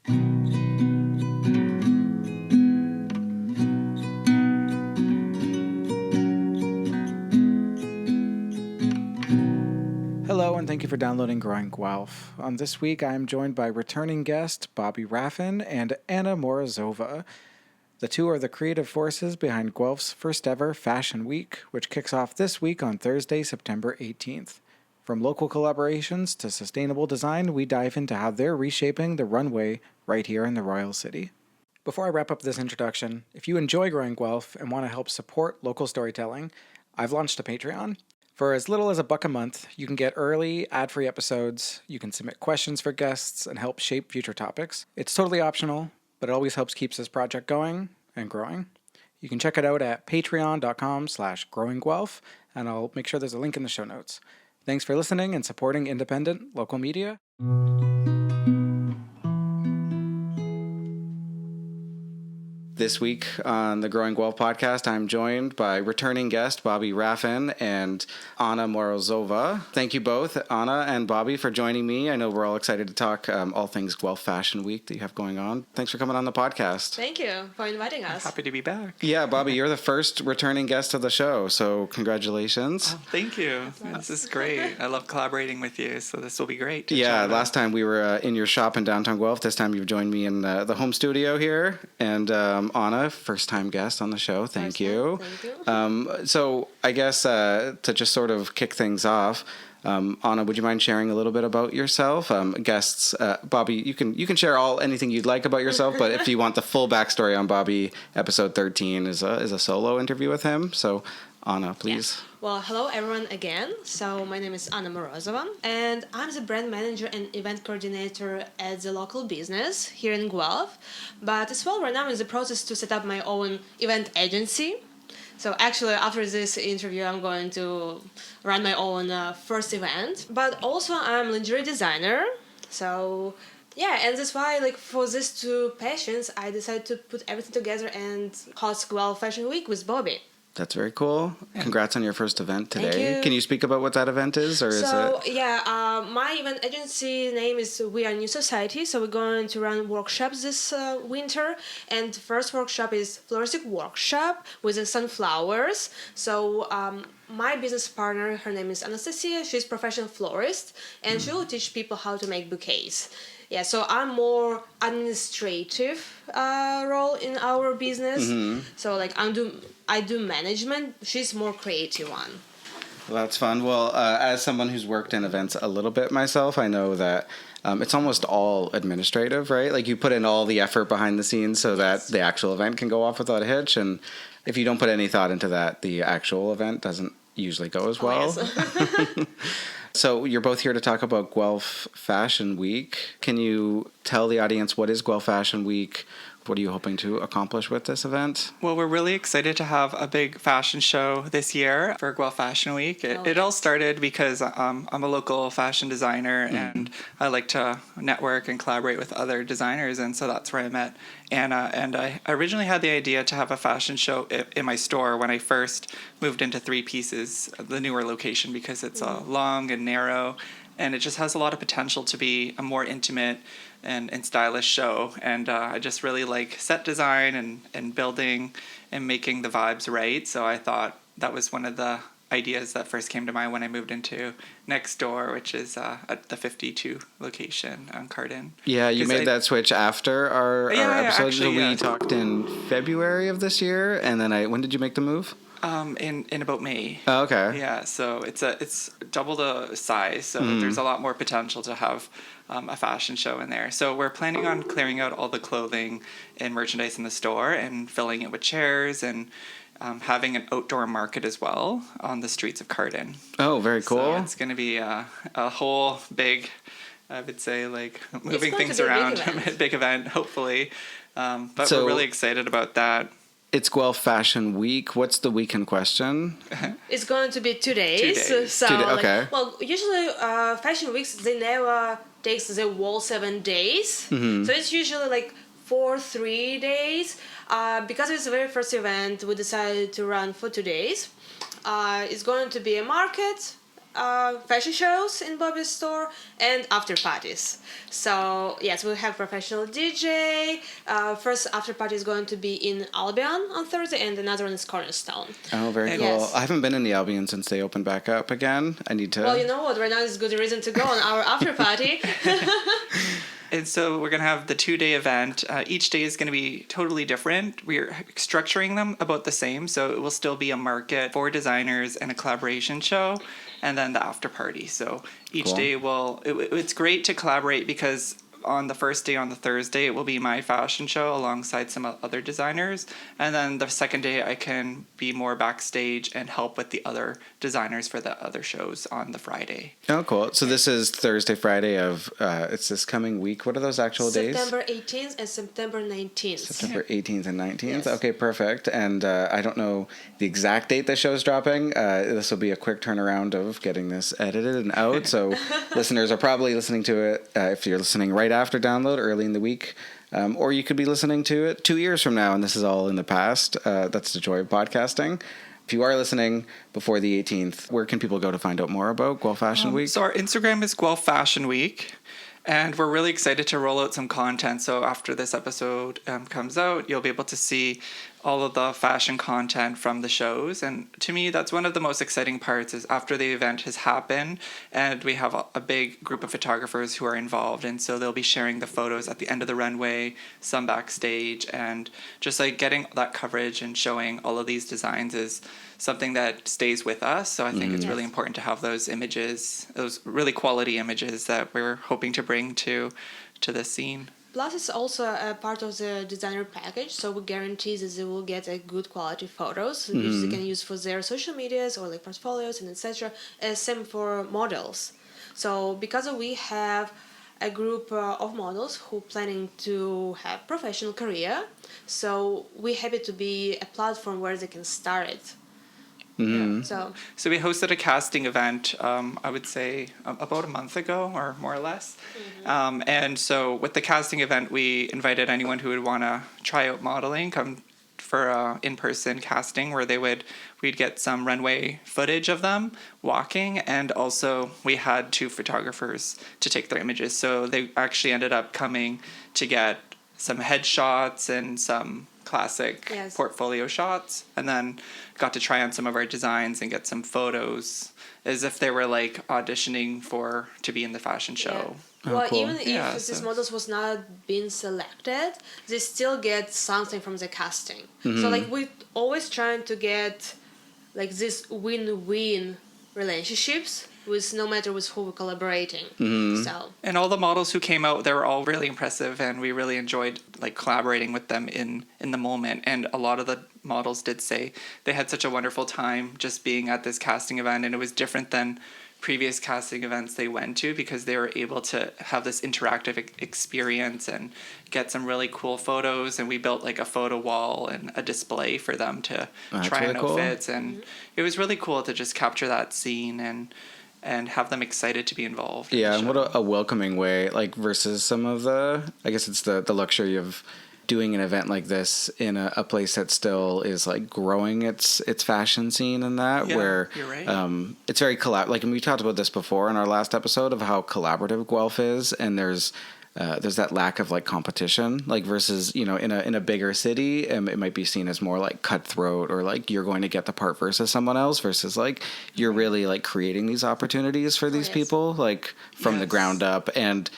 Hello, and thank you for downloading Growing Guelph. On this week, I am joined by returning guest Bobby Raffin and Anna Morozova. The two are the creative forces behind Guelph's first ever Fashion Week, which kicks off this week on Thursday, September 18th. From local collaborations to sustainable design, we dive into how they're reshaping the runway right here in the Royal City. Before I wrap up this introduction, if you enjoy Growing Guelph and want to help support local storytelling, I've launched a Patreon. For as little as $1 a month, you can get early, ad-free episodes, you can submit questions for guests, and help shape future topics. It's totally optional, but it always helps keep this project going and growing. You can check it out at patreon.com/growingguelph, and I'll make sure there's a link in the show notes. Thanks for listening and supporting independent local media. This week on the Growing Guelph podcast, I'm joined by returning guest Bobby Raffin and Anna Morozova. Thank you both, Anna and Bobby, for joining me. I know we're all excited to talk all things Guelph Fashion Week that you have going on. Thanks for coming on the podcast. Thank you for inviting us. Happy to be back. Yeah, Bobby, you're the first returning guest of the show, so congratulations. Oh, thank you. This is great. I love collaborating with you, so this will be great. Yeah, last time we were in your shop in downtown Guelph. This time you've joined me in the home studio here, and Anna, first-time guest on the show. Thank you. Thank you. So I guess to just sort of kick things off, Anna, would you mind sharing a little bit about yourself? Guests, Bobby, you can share anything you'd like about yourself, but if you want the full backstory on Bobby, episode 13 is a solo interview with him. So Anna, please. Yeah. Well, hello everyone again. So my name is Anna Morozova, and I'm the brand manager and event coordinator at the local business here in Guelph. But as well, right now I'm in the process to set up my own event agency. So actually, after this interview, I'm going to run my own first event. But also, I'm a lingerie designer. So yeah, and that's why, for these two passions, I decided to put everything together and host Guelph Fashion Week with Bobby. That's very cool. Congrats on your first event today. Thank you. Can you speak about what that event is, or is it? My event agency name is We Are New Society. So we're going to run workshops this winter, and the first workshop is floristic workshop with the sunflowers. So my business partner, her name is Anastasia. She's a professional florist, and she will teach people how to make bouquets. Yeah, so I'm more administrative role in our business. Mm-hmm. So I do management. She's more creative one. Well, that's fun. Well, as someone who's worked in events a little bit myself, I know that it's almost all administrative, right? Like you put in all the effort behind the scenes so that the actual event can go off without a hitch. And if you don't put any thought into that, the actual event doesn't usually go as well. Oh, yes. So you're both here to talk about Guelph Fashion Week. Can you tell the audience what is Guelph Fashion Week? What are you hoping to accomplish with this event? Well, we're really excited to have a big fashion show this year for Guelph Fashion Week. It all started because I'm a local fashion designer, and I like to network and collaborate with other designers, and so that's where I met Anna. And I originally had the idea to have a fashion show in my store when I first moved into 3 Pieces, the newer location, because it's long and narrow, and it just has a lot of potential to be a more intimate and stylish show. And I just really like set design and building and making the vibes right. So I thought that was one of the ideas that first came to mind when I moved into next door, which is at the 52 location on Carden. Yeah, you made that switch after our episode. Actually, we talked in February of this year, and then when did you make the move? In about May. Oh, okay. Yeah, so it's double the size, so there's a lot more potential to have a fashion show in there. So we're planning on clearing out all the clothing and merchandise in the store and filling it with chairs and having an outdoor market as well on the streets of Carden. Oh, very cool. So it's going to be a whole big, I would say, moving things around, a big event, hopefully. But we're really excited about that. It's Guelph Fashion Week. What's the week in question? It's going to be 2 days. 2 days. So, okay. Usually Fashion Weeks, they never takes the whole 7 days. Mm-hmm. So it's usually 3 days. Because it's the very first event, we decided to run for 2 days. It's going to be a market, fashion shows in Bobby's store and after parties. So yes, we have professional DJ. First after party is going to be in Albion on Thursday, and another one is Cornerstone. Oh, very cool. Yes. I haven't been in the Albion since they opened back up again. I need to. Well, you know what? Right now is a good reason to go on our after party. And so we're going to have the 2-day event. Each day is going to be totally different. We're structuring them about the same. So it will still be a market for designers and a collaboration show, and then the after party. So each Cool. day it's great to collaborate because on the first day, on the Thursday, it will be my fashion show alongside some other designers. And then the second day, I can be more backstage and help with the other designers for the other shows on the Friday. Oh, cool. So this is Thursday, Friday of, it's this coming week. What are those actual days? September 18th and September 19th. September 18th and 19th. Yes. Okay, perfect. And I don't know the exact date the show's dropping. This will be a quick turnaround of getting this edited and out. So listeners are probably listening to it if you're listening right after download, early in the week. Or you could be listening to it 2 years from now, and this is all in the past. That's the joy of podcasting. If you are listening before the 18th, where can people go to find out more about Guelph Fashion Week? So our Instagram is Guelph Fashion Week, and we're really excited to roll out some content. So after this episode comes out, you'll be able to see all of the fashion content from the shows. And to me, that's one of the most exciting parts is after the event has happened and we have a big group of photographers who are involved. And so they'll be sharing the photos at the end of the runway, some backstage, and just like getting that coverage and showing all of these designs is something that stays with us. So I think it's really important to have those images, those really quality images that we're hoping to bring to the scene. Plus, it's also a part of the designer package, so we guarantee that they will get a good quality photos, which they can use for their social medias or like portfolios and etc. Same for models. So because we have a group of models who planning to have professional career, so we're happy to be a platform where they can start it. Yeah, So we hosted a casting event, I would say about a month ago or more or less. And so with the casting event, we invited anyone who would want to try out modeling, come for a in-person casting where we'd get some runway footage of them walking. And also we had 2 photographers to take their images. So they actually ended up coming to get some headshots and some classic portfolio shots, and then got to try on some of our designs and get some photos as if they were like auditioning to be in the fashion show. Yeah. Well, cool. even if these models was not being selected, they still get something from the casting. So like we always trying to get like this win-win relationships with no matter with who we're collaborating. So And all the models who came out, they were all really impressive, and we really enjoyed like collaborating with them in the moment. And a lot of the models did say they had such a wonderful time just being at this casting event, and it was different than previous casting events they went to because they were able to have this interactive experience and get some really cool photos. And we built like a photo wall and a display for them to try really on cool. outfits, and it was really cool to just capture that scene and have them excited to be involved. Yeah, and what a welcoming way, like versus some of I guess it's the luxury of doing an event like this in a place that still is like growing its fashion scene and that, where you're right. it's very like, and we talked about this before in our last episode of how collaborative Guelph is, and there's that lack of like competition, like versus, you know, in a bigger city, it might be seen as more like cutthroat or like you're going to get the part versus someone else versus like you're really like creating these opportunities for these people like from the ground up and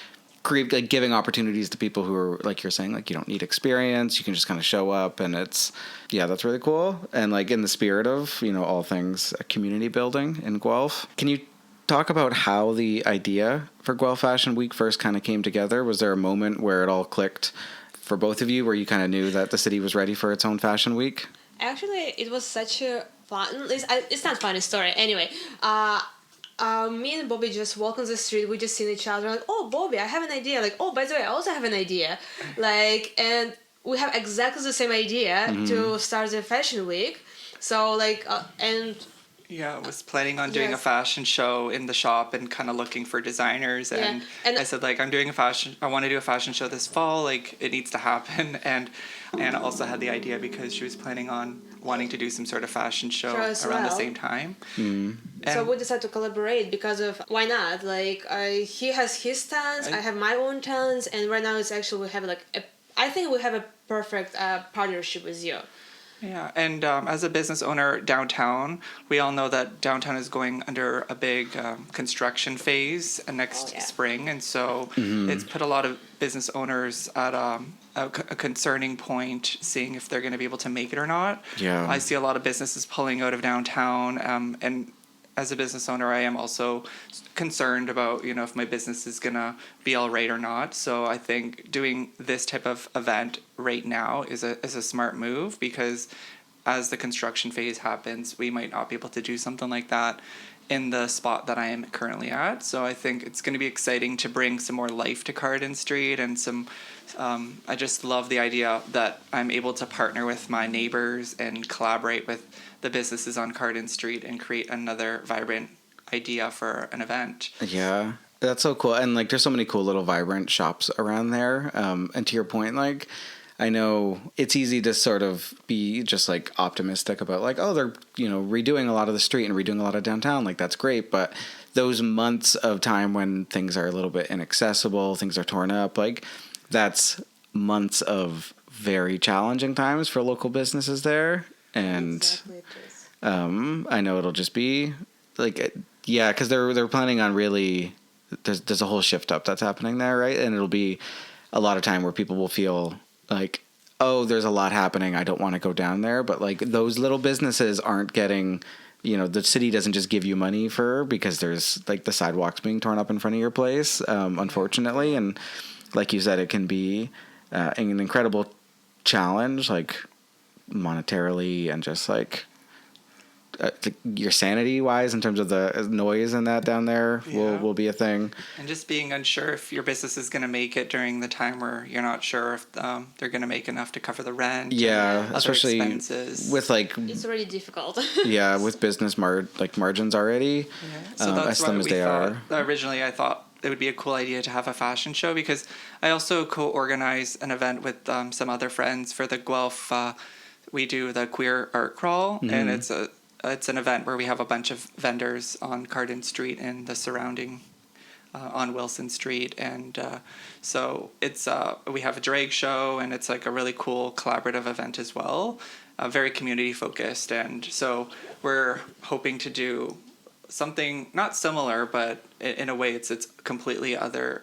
create like giving opportunities to people who are like you're saying like you don't need experience, you can just kind of show up, and it's that's really cool. And like in the spirit of, you know, all things community building in Guelph, can you talk about how the idea for Guelph Fashion Week first kind of came together? Was there a moment where it all clicked for both of you, where you kind of knew that the city was ready for its own fashion week? actually, it was such a fun. It's not a funny story. Anyway, me and Bobby just walk on the street. We just seen each other. Like, oh, Bobby, I have an idea. Like, oh, by the way, I also have an idea. Like, and we have exactly the same idea to start the fashion week. So like, and Yeah, I was planning on doing a Yes. fashion show in the shop and kind of looking for designers. Yeah, And and I said, like, I want to do a fashion show this fall. Like, it needs to happen. And Anna also had the idea because she was planning on wanting to do some sort of fashion show Sure, as around the well. same time. So And we decided to collaborate because of why not? Like he has his talents, I have my own talents, and right now it's actually we have like I think we have a perfect partnership with you. yeah, and as a business owner downtown, we all know that downtown is going under a big construction phase next Oh, yeah. spring, and so it's put a lot of business owners at a concerning point, seeing if they're going to be able to make it or not. Yeah. I see a lot of businesses pulling out of downtown, and as a business owner, I am also concerned about, if my business is going to be all right or not. So I think doing this type of event right now is a smart move, because as the construction phase happens, we might not be able to do something like that in the spot that I am currently at. So I think it's going to be exciting to bring some more life to Carden Street, and I just love the idea that I'm able to partner with my neighbors and collaborate with the businesses on Carden Street and create another vibrant idea for an event. Yeah, that's so cool. And like, there's so many cool little vibrant shops around there. And to your point, like, I know it's easy to sort of be just like optimistic about like, oh, they're, redoing a lot of the street and redoing a lot of downtown. Like, that's great. But those months of time when things are a little bit inaccessible, things are torn up, like, that's months of very challenging times for local businesses there. And Exactly, it is. I know it'll just be like, yeah, because they're planning on really, there's a whole shift up that's happening there, right? And it'll be a lot of time where people will feel like, oh, there's a lot happening, I don't want to go down there. But like, those little businesses aren't getting, the city doesn't just give you money because there's like the sidewalks being torn up in front of your place, unfortunately. And like you said, it can be an incredible challenge, like monetarily and just like your sanity wise, in terms of the noise and that down there will be a thing. And just being unsure if your business is going to make it during the time where you're not sure if they're going to make enough to cover the rent. Yeah, and other especially expenses. with like, It's already difficult. yeah, with business margins already, So that's as slim why as we they thought, are. originally I thought it would be a cool idea to have a fashion show, because I also co-organize an event with some other friends for the Guelph. We do the queer art crawl, and it's an event where we have a bunch of vendors on Carden Street and the surrounding on Wilson Street, and so it's we have a drag show, and it's like a really cool collaborative event as well, very community focused, and so we're hoping to do something not similar, but in a way it's completely a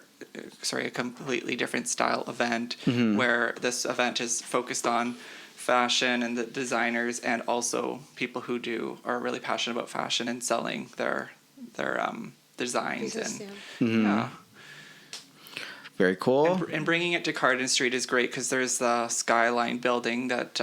completely different style event, where this event is focused on fashion and the designers, and also people who are really passionate about fashion and selling their designs. Business, And yeah. Very cool. And bringing it to Carden Street is great, because there's the Skyline building that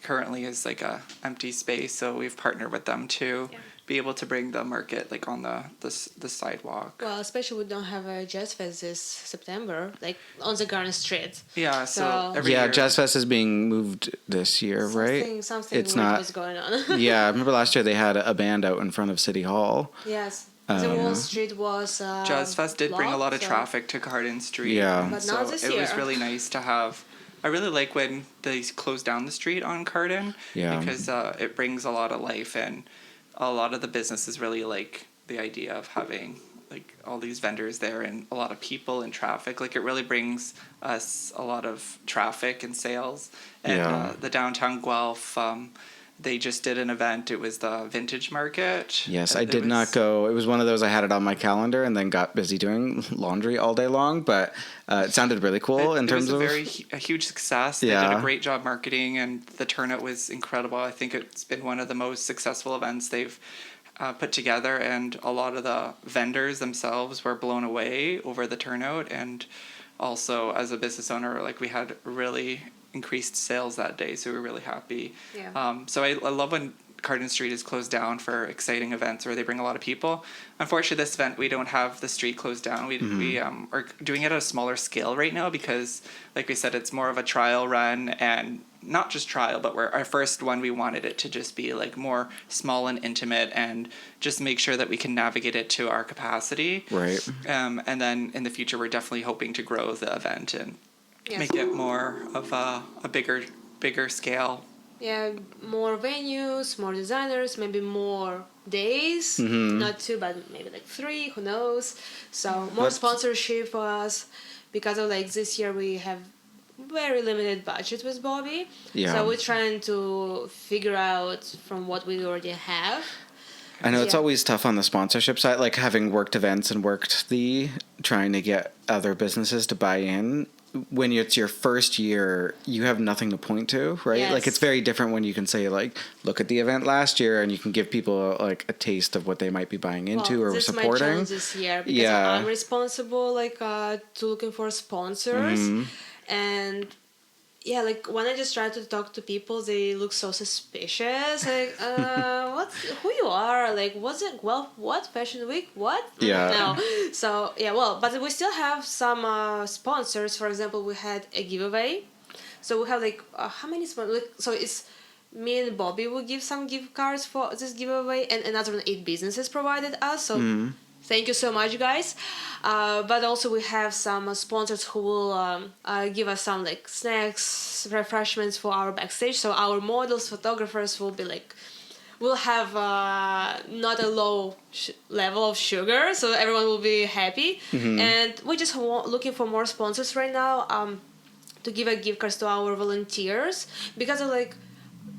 currently is like a empty space, so we've partnered with them to be able to bring the market like on the sidewalk. Well, especially we don't have a Jazz Fest this September, like on the Garden Street. Yeah, so every Yeah, year, Jazz Fest is being moved this year, right? Something It's weird not. was going on. Yeah, I remember last year they had a band out in front of City Hall. Yes. The Wall Street was Jazz Fest did bring a lot of blocked, so- traffic to Carden Street. Yeah. But so not this it was year. really nice to have. I really like when they close down the street on Carden, Yeah. because it brings a lot of life, and a lot of the businesses really like the idea of having like all these vendors there and a lot of people and traffic. Like, it really brings us a lot of traffic and sales. And Yeah. the downtown Guelph, they just did an event. It was the vintage market. Yes, I It did not was- go. It was one of those I had it on my calendar and then got busy doing laundry all day long. But it sounded really cool in terms of. It was a huge success. They did Yeah. a great job marketing, and the turnout was incredible. I think it's been one of the most successful events they've put together, and a lot of the vendors themselves were blown away over the turnout. And also, as a business owner, like, we had really increased sales that day, so we were really happy. Yeah. So I love when Carden Street is closed down for exciting events where they bring a lot of people. Unfortunately, this event, we don't have the street closed down. We are doing it at a smaller scale right now, because, like we said, it's more of a trial run, and not just trial, but our first one, we wanted it to just be like more small and intimate and just make sure that we can navigate it to our capacity. Right. And then in the future, we're definitely hoping to grow the event and make it more of a bigger scale. Yeah, more venues, more designers, maybe more days. Not 2, but maybe like 3, who knows. So more sponsorship for us, because of like this year we have very limited budget with Bobby. Yeah. So we're trying to figure out from what we already have. I know it's always tough on the sponsorship side, like having worked events and trying to get other businesses to buy in. When it's your first year, you have nothing to point to, right? Yes. Like it's very different when you can say like, look at the event last year, and you can give people like a taste of what they might be buying into or this supporting. This is my challenge this year, because I'm responsible to looking for sponsors, and yeah, like when I just try to talk to people, they look so suspicious. Like, who you are? Like, what's it? Well, what Fashion Week? What? Yeah. No. So yeah, well, but we still have some sponsors. For example, we had a giveaway. So we have like how many sponsors? So it's me and Bobby will give some gift cards for this giveaway, and another 8 businesses provided us. So. Thank you so much, guys. But also we have some sponsors who will give us some like snacks, refreshments for our backstage. So our models, photographers will be like, we'll have not a low level of sugar, so everyone will be happy. And we're just looking for more sponsors right now to give a gift cards to our volunteers, because of like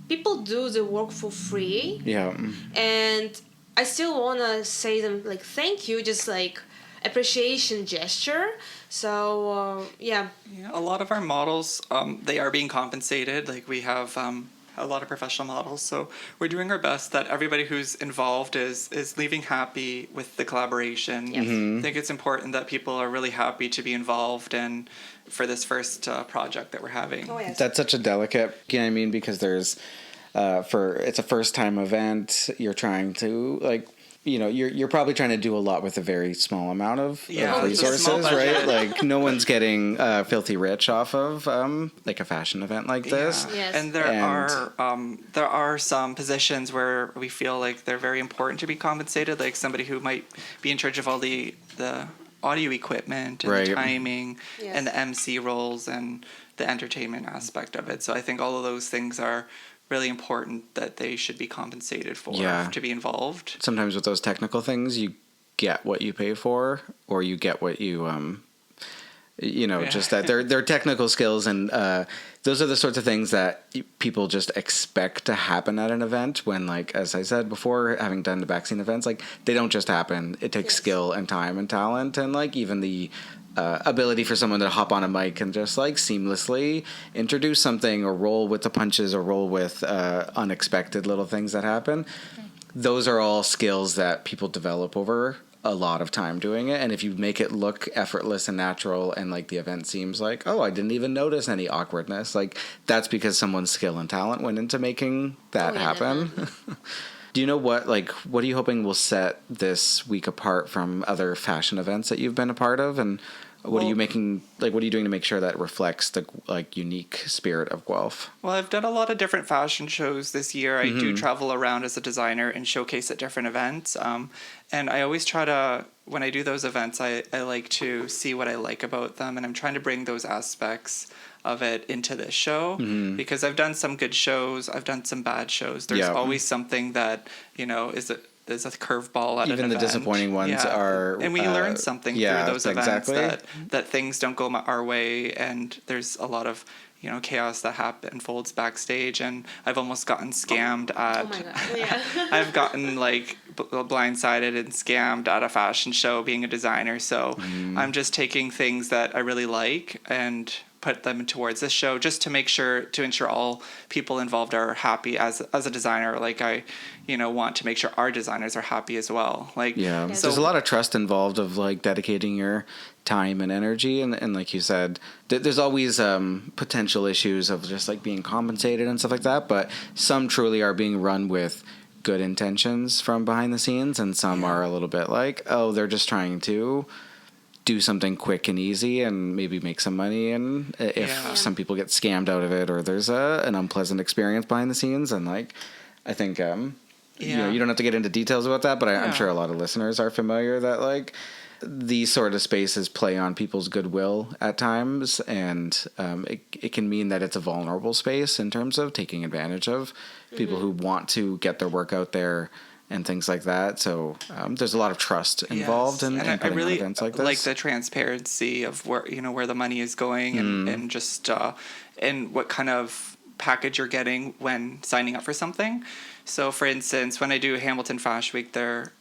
people do the work for free. Yeah. And I still want to say them like thank you, just like appreciation gesture. So yeah, a lot of our models, they are being compensated. Like we have a lot of professional models, so we're doing our best that everybody who's involved is leaving happy with the collaboration. Yes. I think it's important that people are really happy to be involved and for this first project that we're having. Oh, yes. That's such a delicate, you know what I mean, because there's it's a first time event. You're trying to like, you know, you're probably trying to do a lot with a very small amount of it's a resources, small budget. right? Like no one's getting filthy rich off of like a fashion event like this. Yeah. Yes. And there are some positions where we feel like they're very important to be compensated, like somebody who might be in charge of all the audio equipment and the timing and the MC roles and the entertainment aspect of it. So I think all of those things are really important that they should be compensated for to be involved. Sometimes with those technical things, you get what you pay for, or you get what you just that they're technical skills, and those are the sorts of things that people just expect to happen at an event. When, like as I said before, having done the backscene events, like they don't just happen. It takes skill and time and talent, and like even the ability for someone to hop on a mic and just like seamlessly introduce something, or roll with the punches, or roll with unexpected little things that happen. Those are all skills that people develop over a lot of time doing it. And if you make it look effortless and natural, and like the event seems like, oh, I didn't even notice any awkwardness, like that's because someone's skill and talent went into making that happen. Do you know what are you hoping will set this week apart from other fashion events that you've been a part of? And what are you doing to make sure that reflects the like unique spirit of Guelph? Well, I've done a lot of different fashion shows this year. I do travel around as a designer and showcase at different events. And I always try to, when I do those events, I like to see what I like about them. And I'm trying to bring those aspects of it into this show, because I've done some good shows. I've done some bad shows. There's always something that, there's a curveball at an event. Even the disappointing ones are... And we learn something through those events, exactly. that things don't go our way, and there's a lot of chaos that unfolds backstage, and I've almost gotten scammed at... Oh my God, yeah. I've gotten blindsided and scammed at a fashion show being a designer, so I'm just taking things that I really like and put them towards this show, just to ensure all people involved are happy. As a designer, like I want to make sure our designers are happy as well. So there's a lot of trust involved of like dedicating your time and energy, and like you said, there's always potential issues of just like being compensated and stuff like that, but some truly are being run with good intentions from behind the scenes, and some are a little bit like, oh, they're just trying to do something quick and easy and maybe make some money, and if some people get scammed out of it or there's an unpleasant experience behind the scenes, and like I think you know, you don't have to get into details about that, but I'm sure a lot of listeners are familiar that like these sort of spaces play on people's goodwill at times, and it can mean that it's a vulnerable space in terms of taking advantage of people who want to get their work out there and things like that. So there's a lot of trust involved in putting on events like this. Like the transparency of where the money is going, and just and what kind of package you're getting when signing up for something. So, for instance, when I do Hamilton Fashion Week, they're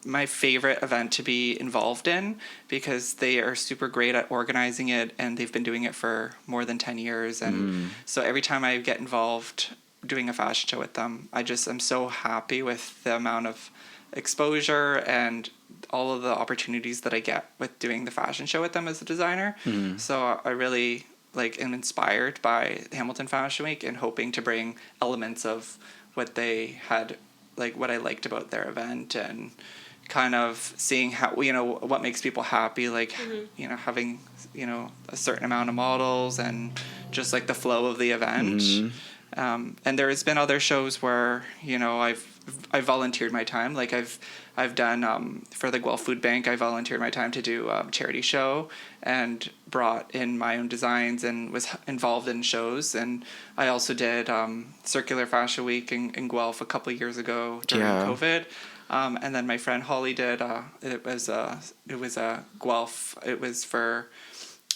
my favorite event to be involved in because they are super great at organizing it, and they've been doing it for more than 10 years. And so every time I get involved doing a fashion show with them, I'm so happy with the amount of exposure and all of the opportunities that I get with doing the fashion show with them as a designer. So I really am inspired by Hamilton Fashion Week and hoping to bring elements of what they had, like what I liked about their event, and kind of seeing how, what makes people happy, like, having, a certain amount of models and just like the flow of the event. And there has been other shows where, I've volunteered my time. Like I've done, for the Guelph Food Bank, I volunteered my time to do a charity show and brought in my own designs and was involved in shows. And I also did Circular Fashion Week in Guelph a couple of years ago during COVID. And then my friend Holly did, it was a Guelph, it was for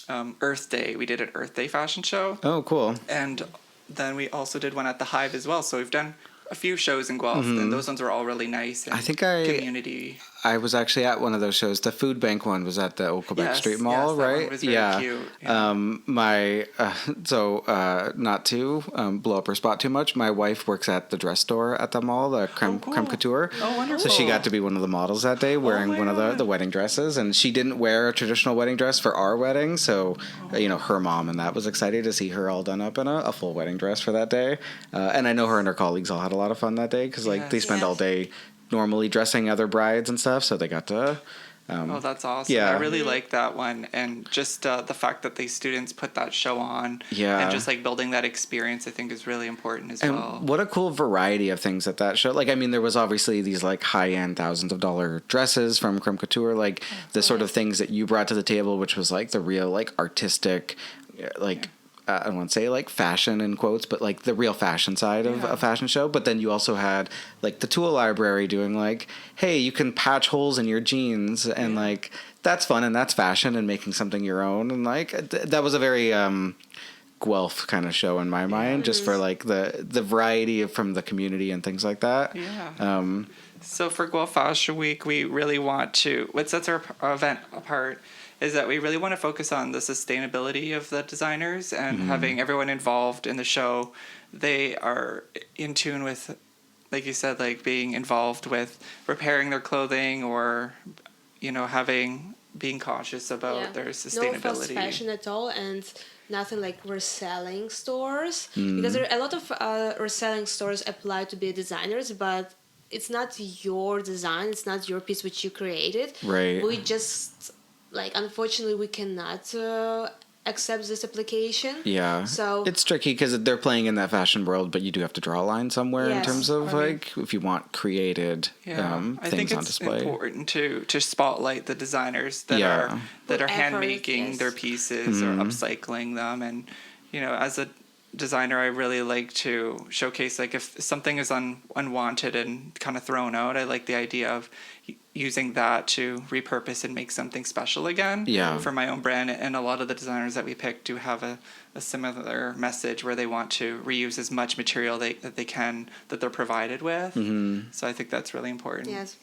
Earth Day. We did an Earth Day fashion show. Oh, cool. And then we also did one at the Hive as well. So we've done a few shows in Guelph, and those ones were all really nice. And community. I was actually at one of those shows. The food bank one was at the Old Quebec Street Mall, that right? One was very cute. Yeah. Not to blow up her spot too much, my wife works at the dress store at the mall, the Creme Couture. Oh, wonderful. So she got to be one of the models that day, wearing one of the wedding dresses, and she didn't wear a traditional wedding dress for our wedding, so her mom and that was excited to see her all done up in a full wedding dress for that day. And I know her and her colleagues all had a lot of fun that day because they spend all day normally dressing other brides and stuff, so they got to that's awesome. I really like that one, and just the fact that these students put that show on, and just like building that experience, I think is really important as well. What a cool variety of things at that show. Like, I mean, there was obviously these like high-end thousands of dollar dresses from Creme Couture, like the sort of things that you brought to the table, which was like the real like artistic, like I don't want to say like fashion in quotes, but like the real fashion side of a fashion show. But then you also had like the tool library doing like, hey, you can patch holes in your jeans, and like that's fun and that's fashion and making something your own. And like that was a very Guelph kind of show in my mind, just for like the variety from the community and things like that. So for Guelph Fashion Week, we really want to, what sets our event apart is that we really want to focus on the sustainability of the designers and having everyone involved in the show. They are in tune with, like you said, like being involved with repairing their clothing, or, being cautious about their sustainability. No fast fashion at all, and nothing like reselling stores, because there are a lot of reselling stores apply to be designers, but it's not your design, it's not your piece which you created. Right. We just, unfortunately, we cannot accept this application. Yeah. So it's tricky because they're playing in that fashion world, but you do have to draw a line somewhere in terms of if you want created things I think it's on display. Important to spotlight the designers that are hand making their pieces or upcycling them, and as a designer, I really like to showcase, like, if something is unwanted and kind of thrown out, I like the idea of using that to repurpose and make something special again for my own brand. And a lot of the designers that we pick do have a similar message where they want to reuse as much material that they can, that they're provided with. So I think that's really important. Yes.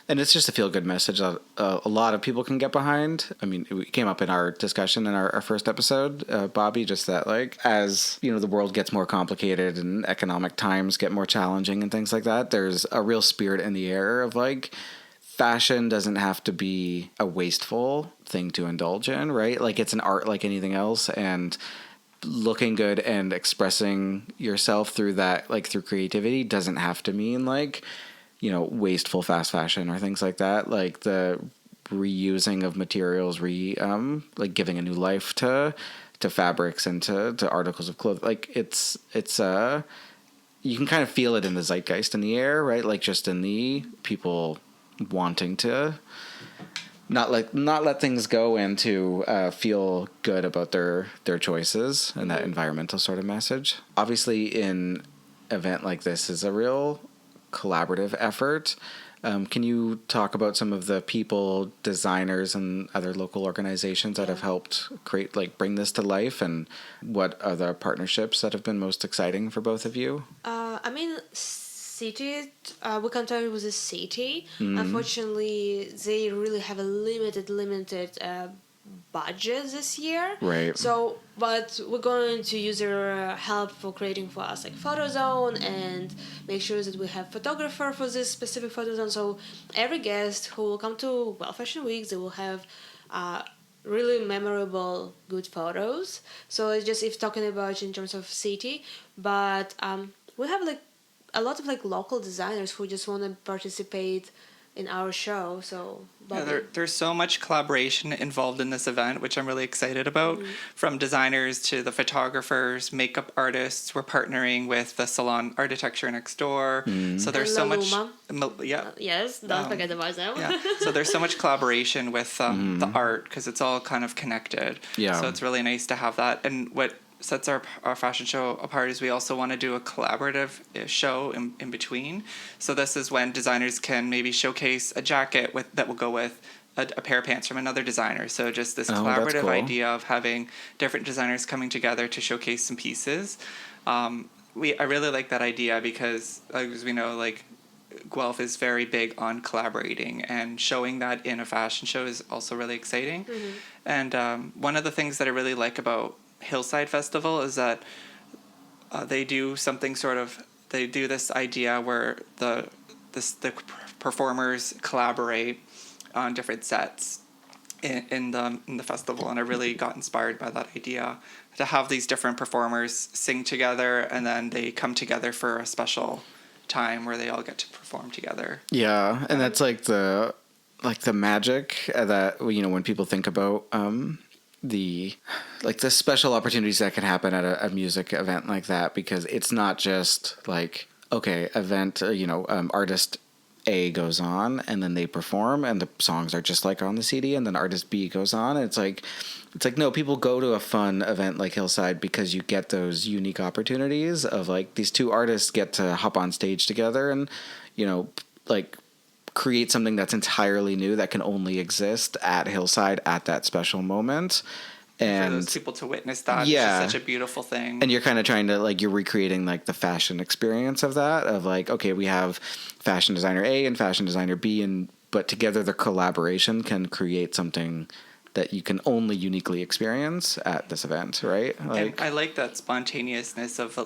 And it's just a feel-good message that a lot of people can get behind. I mean, it came up in our discussion in our first episode, Bobby, just that, like, as, the world gets more complicated and economic times get more challenging and things like that, there's a real spirit in the air of, like, fashion doesn't have to be a wasteful thing to indulge in, right? Like, it's an art like anything else, and looking good and expressing yourself through that, like, through creativity doesn't have to mean, like, wasteful fast fashion or things like that. Like, the reusing of materials, like giving a new life to fabrics and to articles of clothing. Like it's you can kind of feel it in the zeitgeist in the air, right? Like just in the people wanting to not let things go and to feel good about their choices and that environmental sort of message. Obviously, in event like this is a real collaborative effort. Can you talk about some of the people, designers, and other local organizations that have helped bring this to life, and what are the partnerships that have been most exciting for both of you? City, we contracted with the city. Unfortunately, they really have a limited budget this year. Right. So, but we're going to use their help for creating for us like photo zone and make sure that we have photographer for this specific photo zone. So every guest who will come to Guelph Fashion Week, they will have really memorable, good photos. So it's just if talking about in terms of city, but we have like a lot of like local designers who just want to participate in our show. So there's so much collaboration involved in this event, which I'm really excited about. From designers to the photographers, makeup artists. We're partnering with the salon architecture next door. So there's so much. Yes, don't forget about them. Yeah. So there's so much collaboration with the art because it's all kind of connected. Yeah. So it's really nice to have that. And what sets our fashion show apart is we also want to do a collaborative show in between. So this is when designers can maybe showcase a jacket that will go with a pair of pants from another designer. So just this collaborative idea of having different designers coming together to showcase some pieces. I really like that idea because, as we know, like Guelph is very big on collaborating, and showing that in a fashion show is also really exciting. And one of the things that I really like about Hillside Festival is that they do this idea where the performers collaborate on different sets in the festival, and I really got inspired by that idea to have these different performers sing together and then they come together for a special time where they all get to perform together. Yeah, and that's like the magic that when people think about the special opportunities that can happen at a music event like that, because it's not just like, okay, event, artist A goes on and then they perform and the songs are just like on the CD, and then artist B goes on. And it's like no, people go to a fun event like Hillside because you get those unique opportunities of like these two artists get to hop on stage together and create something that's entirely new that can only exist at Hillside at that special moment. And for those people to witness that, it's just such a beautiful thing. And you're kind of trying to you're recreating the fashion experience of that, of okay, we have fashion designer A and fashion designer B, but together the collaboration can create something that you can only uniquely experience at this event, right? And I like that spontaneousness of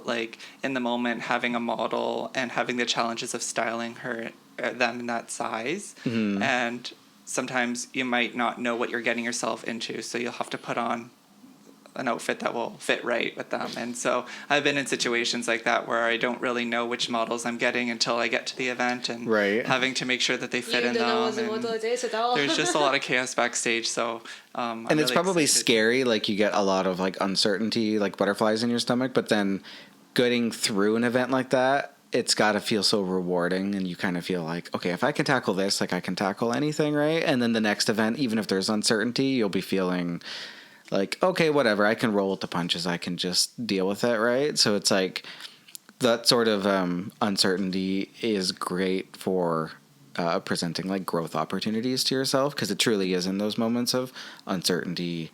in the moment having a model and having the challenges of styling them in that size. And sometimes you might not know what you're getting yourself into, so you'll have to put on an outfit that will fit right with them. And so I've been in situations like that where I don't really know which models I'm getting until I get to the event, and having to make sure that they fit in them. Know what the model it is at all. There's just a lot of chaos backstage. So and it's really probably scary. You get a lot of uncertainty, butterflies in your stomach, but then getting through an event like that, it's got to feel so rewarding, and you kind of feel okay, if I can tackle this, I can tackle anything, right? And then the next event, even if there's uncertainty, you'll be feeling okay, whatever, I can roll with the punches, I can just deal with it, right? So it's that sort of uncertainty is great for presenting growth opportunities to yourself, because it truly is in those moments of uncertainty,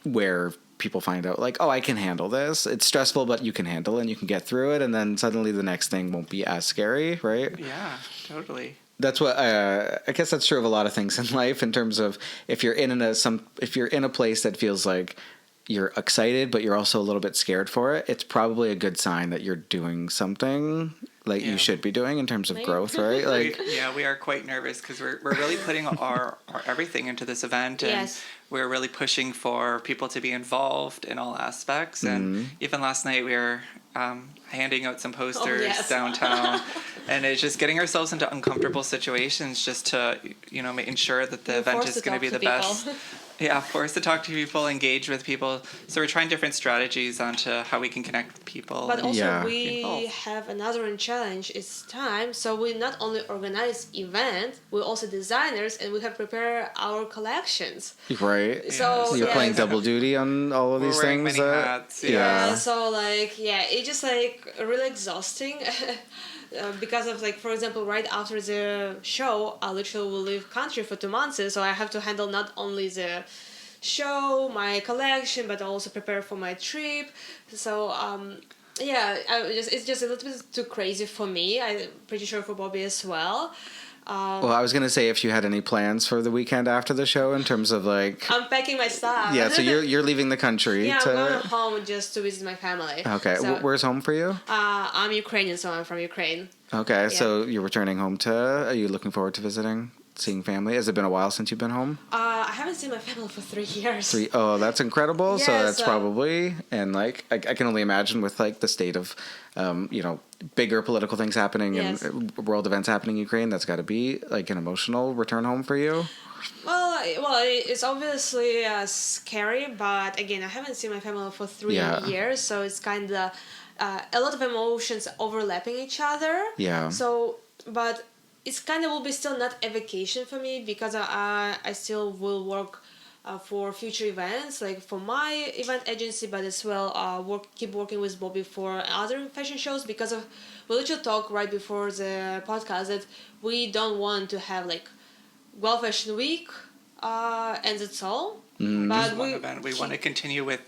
where people find out oh, I can handle this. It's stressful, but you can handle it and you can get through it, and then suddenly the next thing won't be as scary, right? Yeah, totally. That's what I guess that's true of a lot of things in life, in terms of if you're in a place that feels like you're excited but you're also a little bit scared for it, it's probably a good sign that you're doing something you should be doing in terms of growth, right? We are quite nervous because we're really putting our everything into this event, and we're really pushing for people to be involved in all aspects. And even last night we were handing out some posters yes. downtown. And it's just getting ourselves into uncomfortable situations just to, making sure that the event is going to be the best. Yeah, forced to talk to people, engage with people. So we're trying different strategies onto how we can connect with people. But also Yeah. we have another challenge. It's time. So we not only organize event, we're also designers, and we have prepared our collections. Right. So You're yeah, playing double duty on all of We're these wearing things. many hats. Yeah, so it's just really exhausting. Because of for example, right after the show, I literally will leave country for 2 months, so I have to handle not only the show, my collection, but also prepare for my trip. So it's just a little bit too crazy for me. I'm pretty sure for Bobby as well. Well, I was gonna say if you had any plans for the weekend after the show in terms of I'm packing my stuff. Yeah, so you're leaving the country. Yeah, I'm going home just to visit my family. Okay, So, where's home for you? I'm Ukrainian, so I'm from Ukraine. Okay, so you're returning home are you looking forward to visiting, seeing family? Has it been a while since you've been home? I haven't seen my family for 3 years. Oh, that's incredible. Yeah, so that's so- probably, and I can only imagine with the state of, bigger political things happening Yes. and world events happening in Ukraine, that's got to be an emotional return home for you. Well, it's obviously scary, but again, I haven't seen my family for 3 years, so it's kind of a lot of emotions overlapping each other. Yeah. So, but it's kind of will be still not a vacation for me because I still will work for future events, like for my event agency, but as well keep working with Bobby for other fashion shows because of we literally talk right before the podcast that we don't want to have Guelph Fashion Week, and that's all. But One event. We want to continue with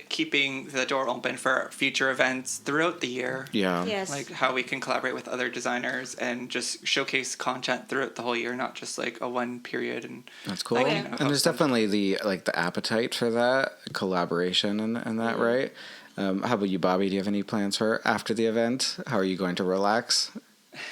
keeping the door open for future events throughout the year. Yeah. Yes. Like how we can collaborate with other designers and just showcase content throughout the whole year, not just a one period. And That's cool. Yeah. And there's definitely the appetite for that collaboration and that, right? How about you, Bobby? Do you have any plans for after the event? How are you going to relax?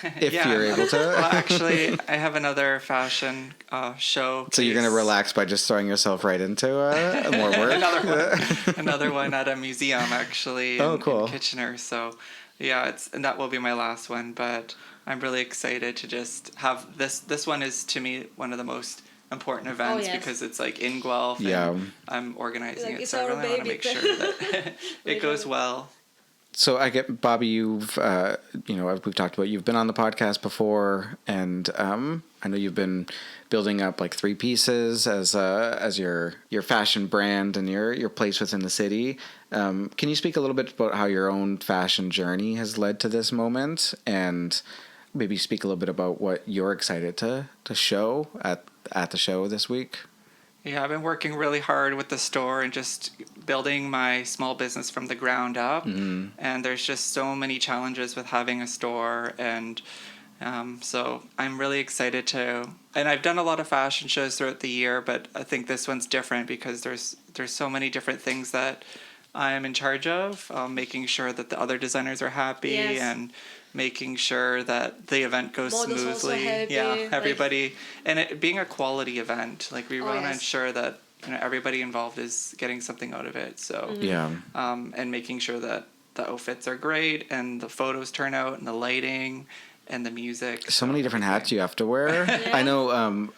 If you're able to. Well, actually, I have another fashion show. So you're going to relax by just throwing yourself right into more work? another one at a museum, actually. Oh, cool. In Kitchener. So, yeah, and that will be my last one. But I'm really excited to just have this. This one is, to me, one of the most important events because it's in Guelph. Yeah. And I'm organizing it. it's So I our really want to baby. make sure that it goes well. So I get, Bobby, you've, we've talked about, you've been on the podcast before, and I know you've been building up 3 pieces as your fashion brand and your place within the city. Can you speak a little bit about how your own fashion journey has led to this moment, and maybe speak a little bit about what you're excited to show at the show this week? Yeah, I've been working really hard with the store and just building my small business from the ground up. Mm-hmm. And there's just so many challenges with having a store. And so I'm really excited and I've done a lot of fashion shows throughout the year, but I think this one's different because there's so many different things that I am in charge of, making sure that the other designers are happy and making sure that the event goes Models also smoothly. happy, Yeah, everybody, and it being a quality event, we want to ensure that everybody involved is getting something out of it. So and making sure that the outfits are great and the photos turn out and the lighting and the music. So many different hats you have to wear. I know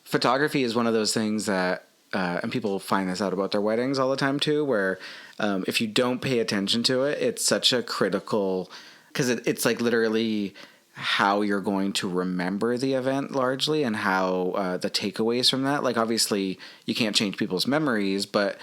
photography is one of those things that, and people find this out about their weddings all the time too, where if you don't pay attention to it, it's such a critical, because it's literally how you're going to remember the event largely, and how the takeaways from that. Obviously you can't change people's memories, but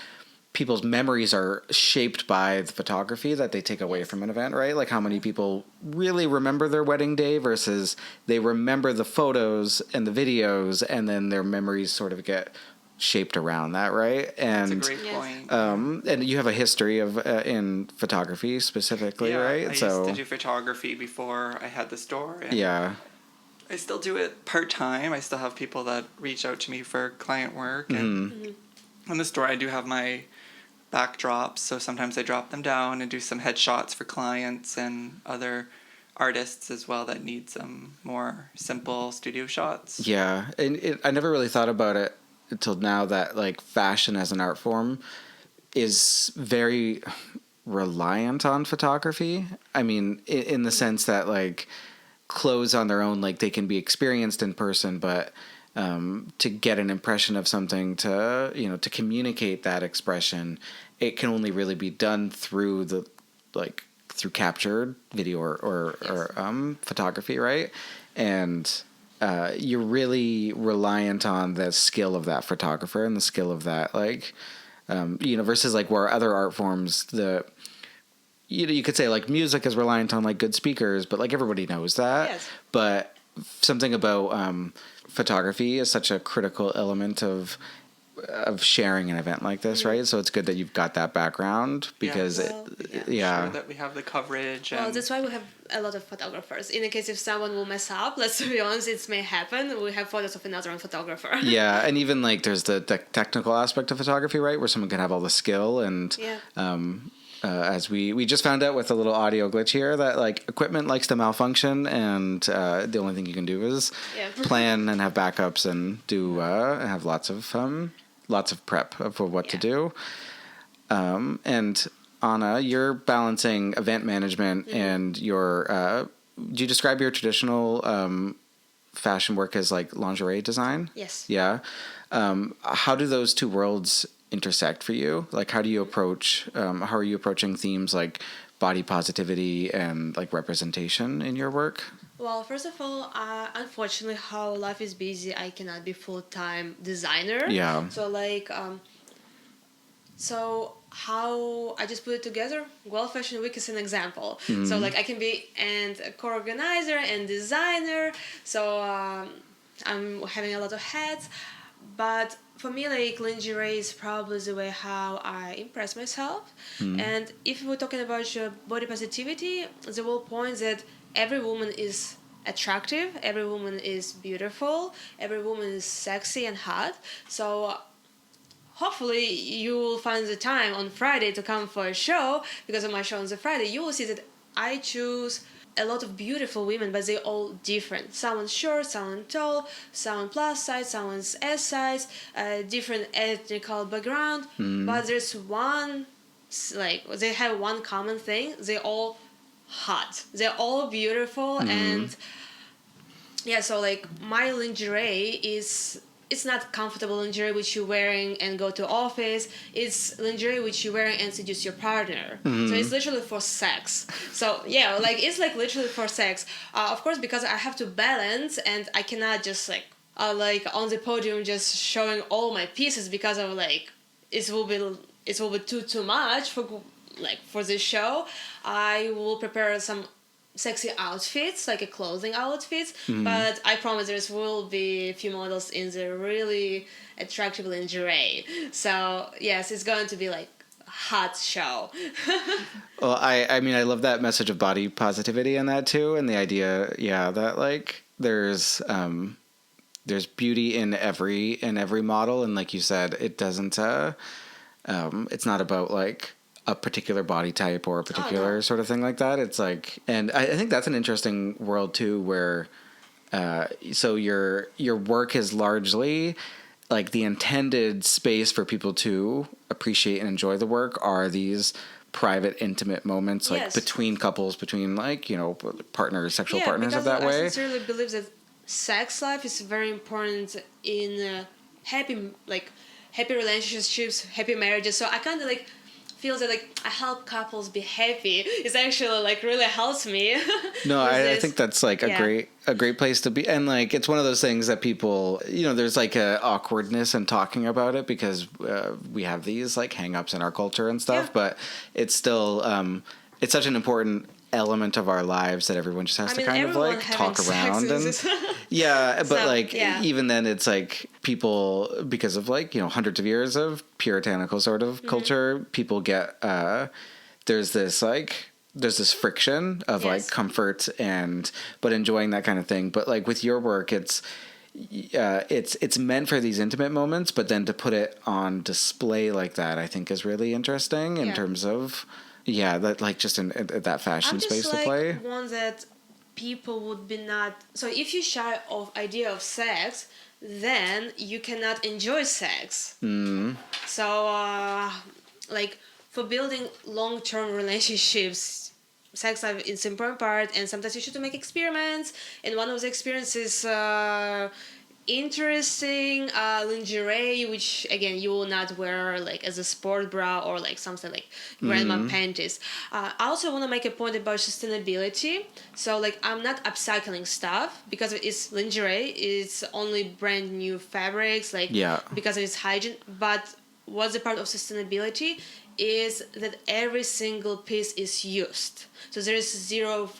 people's memories are shaped by the photography that they take away from an event, right? How many people really remember their wedding day versus they remember the photos and the videos, and then their memories sort of get shaped around that, right? And that's a great point. And you have a history of in photography specifically, right? I used to do photography before I had the store. And I still do it part-time. I still have people that reach out to me for client work. And in the store, I do have my backdrops, so sometimes I drop them down and do some headshots for clients and other artists as well that need some more simple studio shots. Yeah, and I never really thought about it until now that fashion as an art form is very reliant on photography. I mean, in the sense that like clothes on their own, like they can be experienced in person, but to get an impression of something, to communicate that expression, it can only really be done through through captured video or photography, right? And you're really reliant on the skill of that photographer and the skill of that, like, versus like where other art forms, you could say like music is reliant on like good speakers, but like everybody knows that. Yes. But something about photography is such a critical element of sharing an event like this, right? So it's good that you've got that background because Sure that we have the coverage. Well, And that's why we have a lot of photographers. In the case if someone will mess up, let's be honest, it may happen. We have photos of another photographer. Yeah, and even like there's the technical aspect of photography, right, where someone can have all the skill and as we just found out with a little audio glitch here that like equipment likes to malfunction, and the only thing you can do is plan and have backups and do have lots of prep for what to do. And Anna, you're balancing event management and your. Do you describe your traditional fashion work as like lingerie design? Yes. Yeah. How do those two worlds intersect for you? Like, how do you approach? How are you approaching themes like body positivity and like representation in your work? Well, first of all, unfortunately, how life is busy, I cannot be full-time designer. Yeah. So like, so how I just put it together. Guelph Fashion Week is an example. So like I can be and a co-organizer and designer. So I'm having a lot of hats, but for me, like lingerie is probably the way how I impress myself. And if we're talking about your body positivity, the whole point that every woman is attractive, every woman is beautiful, every woman is sexy and hot. So hopefully you will find the time on Friday to come for a show, because of my show on the Friday. You will see that I choose a lot of beautiful women, but they're all different. Someone's short, someone tall, someone plus size, someone's S size, different ethnical background. But there's one, like, they have one common thing. They're all hot. They're all beautiful. And yeah, so like my lingerie is, it's not comfortable lingerie which you're wearing and go to office. It's lingerie which you're wearing and seduce your partner. So it's literally for sex. So yeah, like it's like literally for sex. Of course, because I have to balance and I cannot just like on the podium just showing all my pieces, because of like it will be too much for this show. I will prepare some sexy outfits, like a clothing outfits, but I promise there will be a few models in the really attractive lingerie. So yes, it's going to be like a hot show. Well, I mean, I love that message of body positivity in that too, and the idea, that like there's beauty in every model, and like you said, it doesn't it's not about like a particular body type or a particular sort of thing like that. It's like, and I think that's an interesting world too, where so your work is largely like the intended space for people to appreciate and enjoy the work are these private, intimate moments, like between couples, between like, partners, sexual partners of that way. I sincerely believe that sex life is very important in happy relationships, happy marriages. So I kind of like feel that like I help couples be happy. It's actually like really helps me. No, I think that's like a great place to be, and like it's one of those things that people, there's like a awkwardness in talking about it because we have these like hang-ups in our culture and stuff, but it's still it's such an important element of our lives that everyone just has to kind of like talk around and even then it's like people, because of like hundreds of years of puritanical sort of culture, people get there's this friction of like comfort but enjoying that kind of thing. But like with your work, it's meant for these intimate moments, but then to put it on display like that, I think is really interesting in terms of that like just in that fashion space to play. One that people would be not. So if you shy of idea of sex, then you cannot enjoy sex. So for building long-term relationships, sex life is an important part, and sometimes you should make experiments. And one of the experiences, interesting lingerie, which again you will not wear like as a sport bra or like something like grandma panties. I also want to make a point about sustainability. So like I'm not upcycling stuff because it's lingerie. It's only brand new fabrics, like because of its hygiene. But what's the part of sustainability is that every single piece is used. So there is zero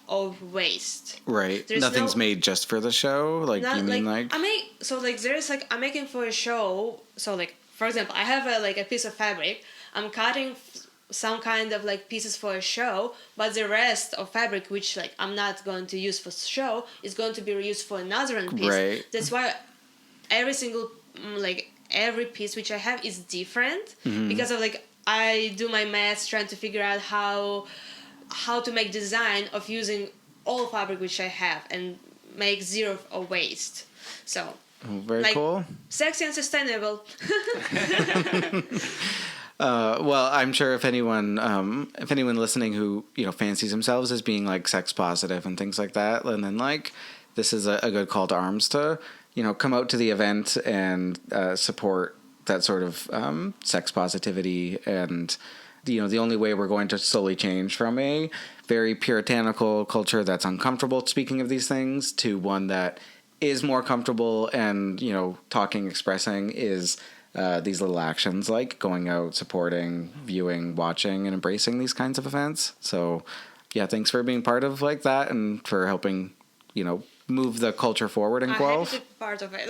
of waste. Right. There's nothing's made just for the show. Like you mean like I'm making for a show. So like for example, I have a piece of fabric. I'm cutting some kind of like pieces for a show, but the rest of fabric, which like I'm not going to use for show, is going to be reused for another piece. Right. That's why every single every piece which I have is different because of like I do my math trying to figure out how to make design of using all fabric which I have and make zero of waste. So very cool. Sexy and sustainable. Well, I'm sure if anyone listening who fancies themselves as being like sex positive and things like that, and then like this is a good call to arms to come out to the event and support that sort of sex positivity. And the only way we're going to slowly change from a very puritanical culture that's uncomfortable speaking of these things to one that is more comfortable and talking, expressing is these little actions like going out, supporting, viewing, watching, and embracing these kinds of events. So yeah, thanks for being part of like that and for helping move the culture forward in Guelph. I'm part of it.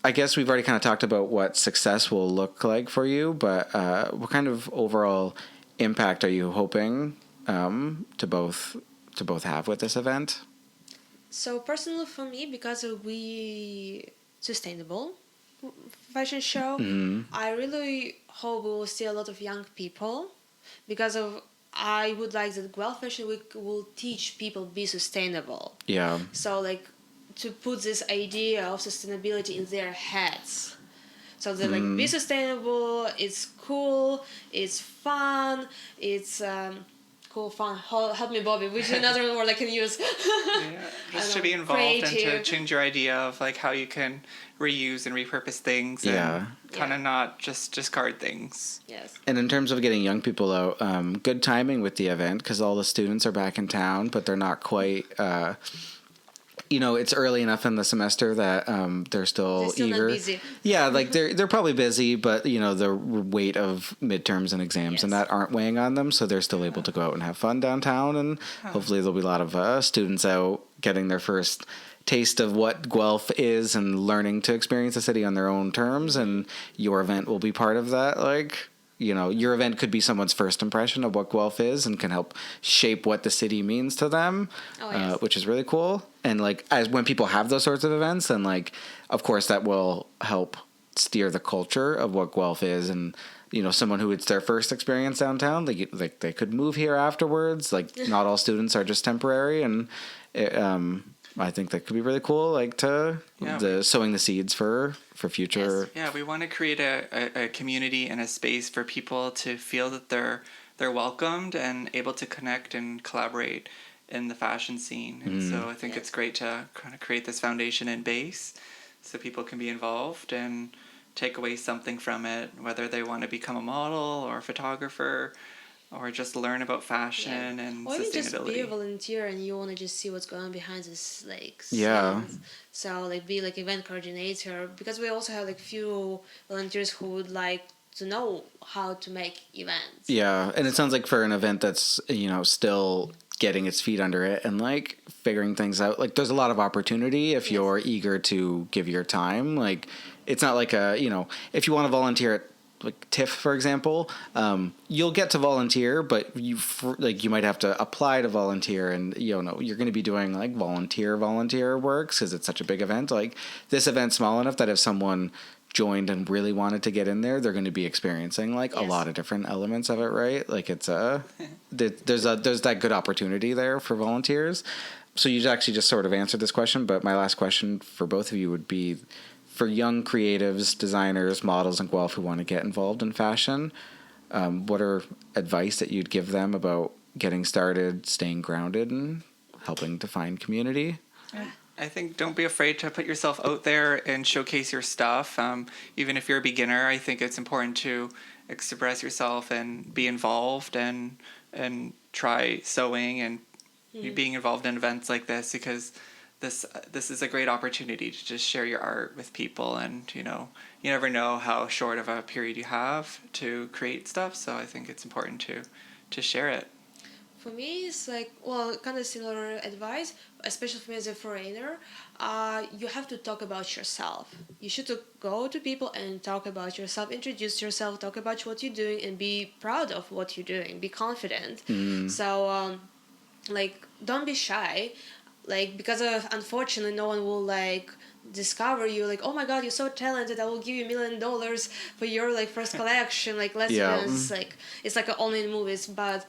I guess we've already kind of talked about what success will look like for you, but what kind of overall impact are you hoping to both have with this event? So personally for me, because we sustainable fashion show, I really hope we will see a lot of young people because of I would like that Guelph Fashion Week will teach people be sustainable. Yeah. So like to put this idea of sustainability in their heads. So they like be sustainable, it's cool, it's fun, it's cool, fun. Help me, Bobby, which is another word I can use. Just to be involved creative. And to change your idea of like how you can reuse and repurpose things and kind of not just discard things. Yes. And in terms of getting young people out, good timing with the event because all the students are back in town, but they're not quite... it's early enough in the semester that they're still eager. Not busy. Yeah, like they're probably busy, but the weight of midterms and exams and that aren't weighing on them, so they're still able to go out and have fun downtown, and hopefully there'll be a lot of students out getting their first taste of what Guelph is and learning to experience the city on their own terms, and your event will be part of that. Like, your event could be someone's first impression of what Guelph is and can help shape what the city means to them, which is really cool. And like, as when people have those sorts of events, then like, of course, that will help steer the culture of what Guelph is. And someone who it's their first experience downtown, they could move here afterwards. Like, not all students are just temporary, and I think that could be really cool. Like sowing the seeds for future. Yes. Yeah, we want to create a community and a space for people to feel that they're welcomed and able to connect and collaborate in the fashion scene. And so I think it's great to kind of create this foundation and base so people can be involved and take away something from it, whether they want to become a model or a photographer or just learn about fashion and or sustainability. Or just be a volunteer and you want to just see what's going on behind this like scenes. So like be like event coordinator, because we also have like few volunteers who would like to know how to make events. Yeah, and it sounds like for an event that's still getting its feet under it and like figuring things out, like there's a lot of opportunity if you're eager to give your time. Like it's not like if you want to volunteer at like TIFF, for example, you'll get to volunteer, but you might have to apply to volunteer, and you're going to be doing like volunteer works because it's such a big event. Like this event's small enough that if someone joined and really wanted to get in there, they're going to be experiencing like a lot of different elements of it, right? Like it's there's that good opportunity there for volunteers. So you actually just sort of answered this question, but my last question for both of you would be, for young creatives, designers, models in Guelph who want to get involved in fashion, what are advice that you'd give them about getting started, staying grounded, and helping to find community? I think don't be afraid to put yourself out there and showcase your stuff. Even if you're a beginner, I think it's important to express yourself and be involved and try sewing and being involved in events like this, because this is a great opportunity to just share your art with people, and you never know how short of a period you have to create stuff, so I think it's important to share it. For me, it's like, kind of similar advice, especially for me as a foreigner. You have to talk about yourself. You should go to people and talk about yourself, introduce yourself, talk about what you're doing, and be proud of what you're doing. Be confident. So, don't be shy. Because of, unfortunately, no one will, discover you, oh my god, you're so talented, I will give you $1 million for your, first collection. Let's be honest, it's only in movies, but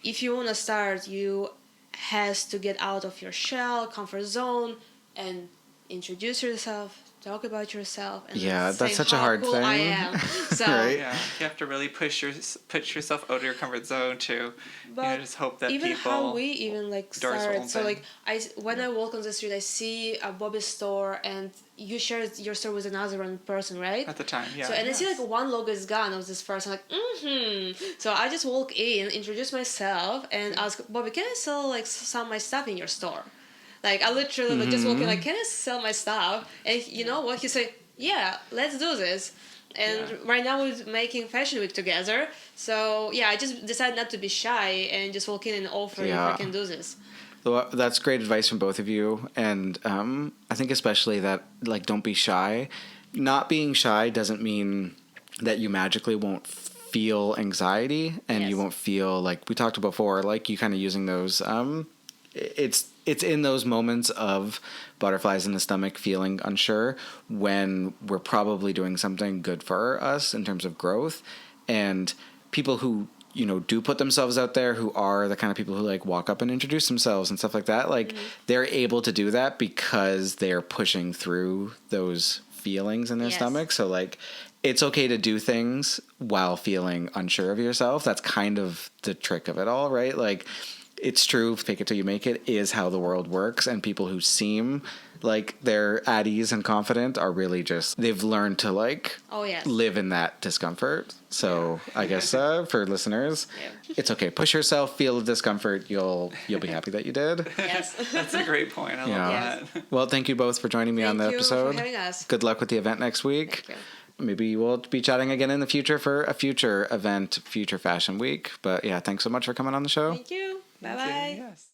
if you want to start, you has to get out of your shell, comfort zone, and introduce yourself, talk about yourself, and that's such a hard cool thing. I am. So Right? Yeah, you have to really push yourself out of your comfort zone to just hope that even people how we even doors will started. So open. when I walk on the street, I see a Bobby store, and you share your store with another one person, right? At the time, yeah. So I see one logo is gone of this person, So I just walk in, introduce myself, and ask Bobby, can I sell some of my stuff in your store? I literally just walk in, can I sell my stuff? And you know what? He said, yeah, let's do this. And right now we're making Fashion Week together. So I just decided not to be shy and just walk in and offer if I can do this. Well, that's great advice from both of you. And I think especially that, don't be shy. Not being shy doesn't mean that you magically won't feel anxiety and you won't feel, we talked about before, you kind of using those, it's in those moments of butterflies in the stomach, feeling unsure, when we're probably doing something good for us in terms of growth. And people who, do put themselves out there, who are the kind of people who walk up and introduce themselves and stuff like that, they're able to do that because they're pushing through those feelings in their stomach. So it's okay to do things while feeling unsure of yourself. That's kind of the trick of it all, right? It's true, fake it till you make it is how the world works, and people who seem like they're at ease and confident are really just, they've learned to live in that discomfort. So I guess for listeners, it's okay. Push yourself, feel the discomfort. You'll be happy that you did. Yes. That's a great point. I love that. Well, thank you both for joining me on the episode. Thank you for having us. Good luck with the event next week. Thank you. Maybe we'll be chatting again in the future for a future event, future Fashion Week. But thanks so much for coming on the show. Thank you. Bye-bye. Yes.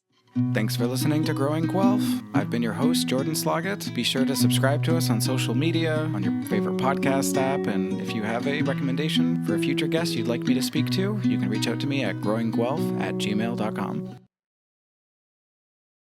Thanks for listening to Growing Guelph. I've been your host, Jordan Sloggett. Be sure to subscribe to us on social media, on your favorite podcast app, and if you have a recommendation for a future guest you'd like me to speak to, you can reach out to me at growingguelph@gmail.com.